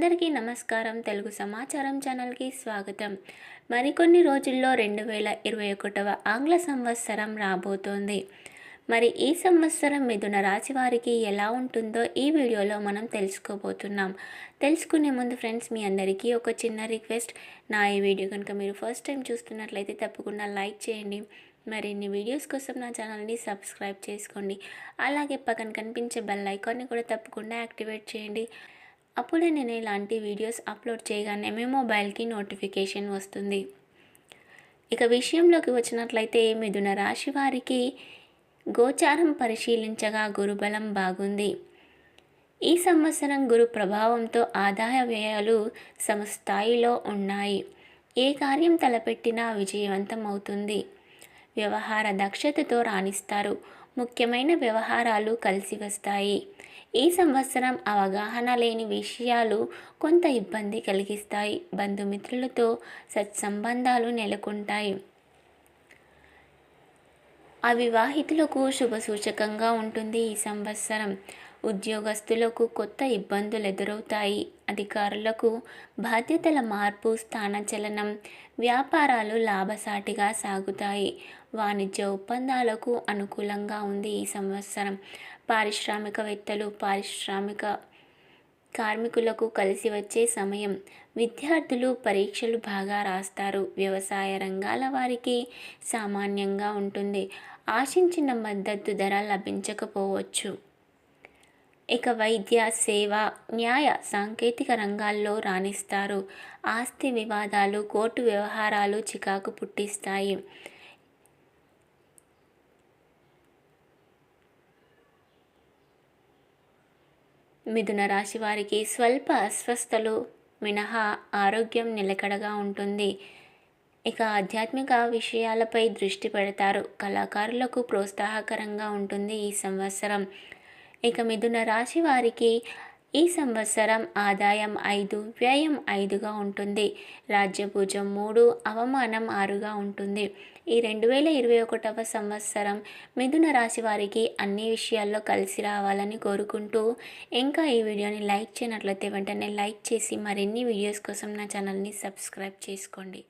అందరికీ నమస్కారం. తెలుగు సమాచారం ఛానల్కి స్వాగతం. మరికొన్ని రోజుల్లో 2021వ ఆంగ్ల సంవత్సరం రాబోతోంది. మరి ఈ సంవత్సరం మిథున రాశి వారికి ఎలా ఉంటుందో ఈ వీడియోలో మనం తెలుసుకోబోతున్నాం. తెలుసుకునే ముందు ఫ్రెండ్స్, మీ అందరికీ ఒక చిన్న రిక్వెస్ట్. నా ఈ వీడియో కనుక మీరు ఫస్ట్ టైం చూస్తున్నట్లయితే తప్పకుండా లైక్ చేయండి. మరిన్ని వీడియోస్ కోసం నా ఛానల్ని సబ్స్క్రైబ్ చేసుకోండి. అలాగే పక్కన కనిపించే బెల్ ఐకాన్ని కూడా తప్పకుండా యాక్టివేట్ చేయండి. అప్పుడే నేను ఇలాంటి వీడియోస్ అప్లోడ్ చేయగానే మీ మొబైల్కి నోటిఫికేషన్ వస్తుంది. ఇక విషయంలోకి వచ్చినట్లయితే మిథున రాశి వారికి గోచారం పరిశీలించగా గురుబలం బాగుంది. ఈ సంవత్సరం గురు ప్రభావంతో ఆదాయ వ్యయాలు సమస్థాయిలో ఉన్నాయి. ఏ కార్యం తలపెట్టినా విజయవంతం అవుతుంది. వ్యవహార దక్షతతో రాణిస్తారు. ముఖ్యమైన వ్యవహారాలు కలిసి వస్తాయి. ఈ సంవత్సరం అవగాహన లేని విషయాలు కొంత ఇబ్బంది కలిగిస్తాయి. బంధుమిత్రులతో సత్సంబంధాలు నెలకొంటాయి. అవివాహితులకు శుభసూచకంగా ఉంటుంది ఈ సంవత్సరం. ఉద్యోగస్తులకు కొత్త ఇబ్బందులు ఎదురవుతాయి. అధికారులకు బాధ్యతల మార్పు, స్థానచలనం, వ్యాపారాలు లాభసాటిగా సాగుతాయి. వాణిజ్య ఒప్పందాలకు అనుకూలంగా ఉంది ఈ సంవత్సరం. పారిశ్రామికవేత్తలు, పారిశ్రామిక కార్మికులకు కలిసి వచ్చే సమయం. విద్యార్థులు పరీక్షలు బాగా రాస్తారు. వ్యవసాయ రంగాల వారికి సామాన్యంగా ఉంటుంది. ఆశించిన మద్దతు ధర లభించకపోవచ్చు. ఇక వైద్య, సేవ, న్యాయ, సాంకేతిక రంగాల్లో రాణిస్తారు. ఆస్తి వివాదాలు, కోర్టు వ్యవహారాలు చికాకు పుట్టిస్తాయి. మిథున రాశి వారికి స్వల్ప అస్వస్థతలు మినహా ఆరోగ్యం నిలకడగా ఉంటుంది. ఇక ఆధ్యాత్మిక విషయాలపై దృష్టి పెడతారు. కళాకారులకు ప్రోత్సాహకరంగా ఉంటుంది ఈ సంవత్సరం. ఇక మిథున రాశి వారికి ఈ సంవత్సరం ఆదాయం 5, వ్యయం 5గా ఉంటుంది. రాజ్యభుజం 3, అవమానం 6గా ఉంటుంది. ఈ 2021వ సంవత్సరం మిథున రాశి వారికి అన్ని విషయాల్లో కలిసి రావాలని కోరుకుంటూ, ఇంకా ఈ వీడియోని లైక్ చేయనట్లయితే వెంటనే లైక్ చేసి మరిన్ని వీడియోస్ కోసం నా ఛానల్ని సబ్స్క్రైబ్ చేసుకోండి.